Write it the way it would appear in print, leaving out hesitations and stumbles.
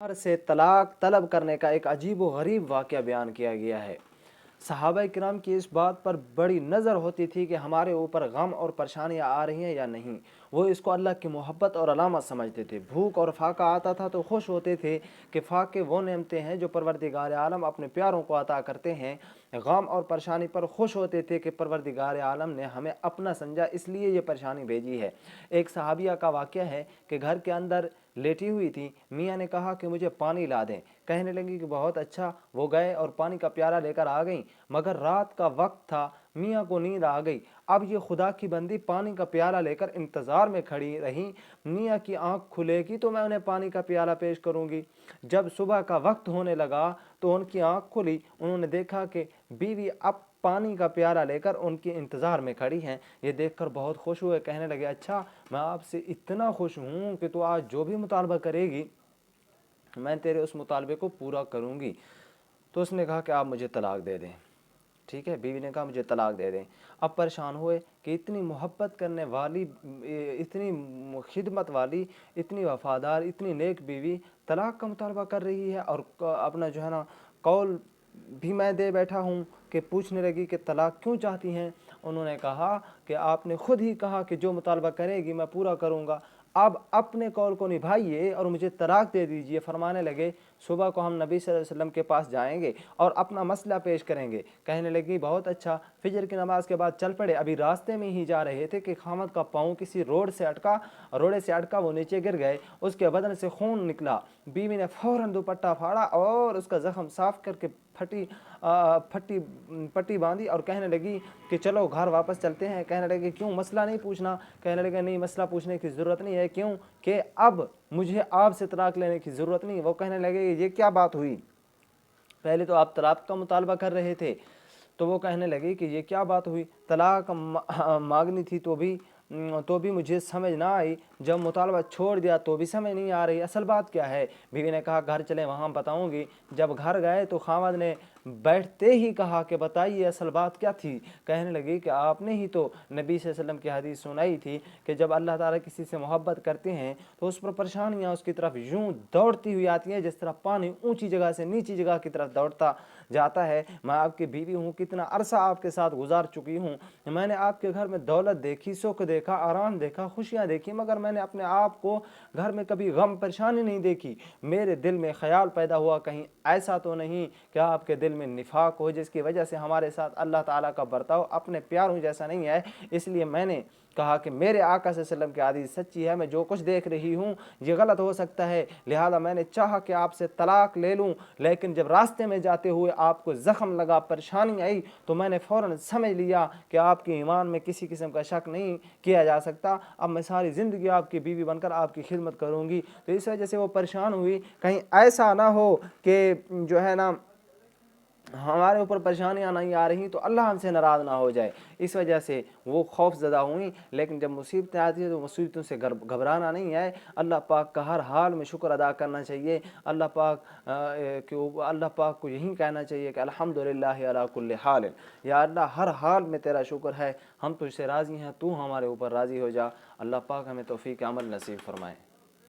شوہر سے طلاق طلب کرنے کا ایک عجیب و غریب واقعہ بیان کیا گیا ہے۔ صحابہ کرام کی اس بات پر بڑی نظر ہوتی تھی کہ ہمارے اوپر غم اور پریشانیاں آ رہی ہیں یا نہیں۔ وہ اس کو اللہ کی محبت اور علامت سمجھتے تھے۔ بھوک اور فاقہ آتا تھا تو خوش ہوتے تھے کہ فاقے وہ نعمتیں ہیں جو پروردگار عالم اپنے پیاروں کو عطا کرتے ہیں۔ غم اور پریشانی پر خوش ہوتے تھے کہ پروردگار عالم نے ہمیں اپنا سمجھا، اس لیے یہ پریشانی بھیجی ہے۔ ایک صحابیہ کا واقعہ ہے کہ گھر کے اندر لیٹی ہوئی تھی، میاں نے کہا کہ مجھے پانی لا دیں۔ کہنے لگی کہ بہت اچھا۔ وہ گئے اور پانی کا پیالہ لے کر آ گئیں، مگر رات کا وقت تھا، میاں کو نیند آ گئی۔ اب یہ خدا کی بندی پانی کا پیالہ لے کر انتظار میں کھڑی رہیں، میاں کی آنکھ کھلے گی تو میں انہیں پانی کا پیالہ پیش کروں گی۔ جب صبح کا وقت ہونے لگا تو ان کی آنکھ کھلی، انہوں نے دیکھا کہ بیوی اب پانی کا پیالہ لے کر ان کے انتظار میں کھڑی ہیں۔ یہ دیکھ کر بہت خوش ہوئے، کہنے لگے اچھا، میں آپ سے اتنا خوش ہوں کہ تو آج جو بھی مطالبہ کرے گی میں تیرے اس مطالبے کو پورا کروں گی۔ تو اس نے کہا کہ آپ مجھے طلاق دے دیں۔ ٹھیک ہے، بیوی نے کہا مجھے طلاق دے دیں۔ اب پریشان ہوئے کہ اتنی محبت کرنے والی، اتنی خدمت والی، اتنی وفادار، اتنی نیک بیوی طلاق کا مطالبہ کر رہی ہے، اور اپنا جو ہے نا قول بھی میں دے بیٹھا ہوں کہ پوچھنے لگی کہ طلاق کیوں چاہتی ہیں؟ انہوں نے کہا کہ آپ نے خود ہی کہا کہ جو مطالبہ کرے گی میں پورا کروں گا، اب اپنے قول کو نبھائیے اور مجھے طلاق دے دیجئے۔ فرمانے لگے صبح کو ہم نبی صلی اللہ علیہ وسلم کے پاس جائیں گے اور اپنا مسئلہ پیش کریں گے۔ کہنے لگی بہت اچھا۔ فجر کی نماز کے بعد چل پڑے۔ ابھی راستے میں ہی جا رہے تھے کہ خامد کا پاؤں کسی روڑے سے اٹکا، وہ نیچے گر گئے، اس کے بدن سے خون نکلا۔ بیوی نے فوراً دوپٹہ پھاڑا اور اس کا زخم صاف کر کے پٹی باندھی اور کہنے لگی کہ چلو گھر واپس چلتے ہیں۔ کہنے لگے کیوں، مسئلہ نہیں پوچھنا؟ کہنے لگے نہیں، مسئلہ پوچھنے کی ضرورت نہیں ہے۔ کیوں؟ کہ اب مجھے آپ سے طلاق لینے کی ضرورت نہیں۔ وہ کہنے لگے یہ کیا بات ہوئی؟ پہلے تو آپ طلاق کا مطالبہ کر رہے تھے۔ تو وہ کہنے لگی کہ یہ کیا بات ہوئی، طلاق مانگنی تھی تو بھی مجھے سمجھ نہ آئی، جب مطالبہ چھوڑ دیا تو بھی سمجھ نہیں آ رہی، اصل بات کیا ہے؟ بیوی نے کہا گھر چلیں، وہاں بتاؤں گی۔ جب گھر گئے تو خاوند نے بیٹھتے ہی کہا کہ بتائیے اصل بات کیا تھی؟ کہنے لگی کہ آپ نے ہی تو نبی صلی اللہ علیہ وسلم کی حدیث سنائی تھی کہ جب اللہ تعالیٰ کسی سے محبت کرتے ہیں تو اس پر پریشانیاں اس کی طرف یوں دوڑتی ہوئی آتی ہیں جس طرح پانی اونچی جگہ سے نیچی جگہ کی طرف دوڑتا جاتا ہے۔ میں آپ کی بیوی ہوں، کتنا عرصہ آپ کے ساتھ گزار چکی ہوں، میں نے آپ کے گھر میں دولت دیکھی، سکھ دیکھا، آرام دیکھا، خوشیاں دیکھی، مگر میں نے اپنے آپ کو گھر میں کبھی غم پریشانی نہیں دیکھی۔ میرے دل میں خیال پیدا ہوا کہیں ایسا تو نہیں کہ آپ کے دل میں نفاق ہو جس کی وجہ سے ہمارے ساتھ اللہ تعالیٰ کا برتاؤ اپنے پیاروں جیسا نہیں ہے۔ اس لیے میں نے کہا کہ میرے آقا صلی اللہ علیہ وسلم کی حدیث سچی ہے، میں جو کچھ دیکھ رہی ہوں یہ غلط ہو سکتا ہے، لہذا میں نے چاہا کہ آپ سے طلاق لے لوں، لیکن جب راستے میں جاتے ہوئے آپ کو زخم لگا، پریشانی آئی، تو میں نے فوراً سمجھ لیا کہ آپ کے ایمان میں کسی قسم کا شک نہیں کیا جا سکتا۔ اب میں ساری زندگی آپ کی بیوی بن کر آپ کی خدمت کروں گی۔ تو اس وجہ سے وہ پریشان ہوئی، کہیں ایسا نہ ہو کہ جو ہے نا ہمارے اوپر پریشانیاں نہیں آ رہی تو اللہ ہم سے ناراض نہ ہو جائے، اس وجہ سے وہ خوف زدہ ہوئیں۔ لیکن جب مصیبتیں آتی ہیں تو مصیبتوں سے گھبرانا نہیں ہے، اللہ پاک کا ہر حال میں شکر ادا کرنا چاہیے۔ اللہ پاک کو یہی کہنا چاہیے کہ الحمدللہ علی کل حال، یا اللہ ہر حال میں تیرا شکر ہے، ہم تجھ سے راضی ہیں، تو ہمارے اوپر راضی ہو جا۔ اللہ پاک ہمیں توفیق عمل نصیب فرمائے۔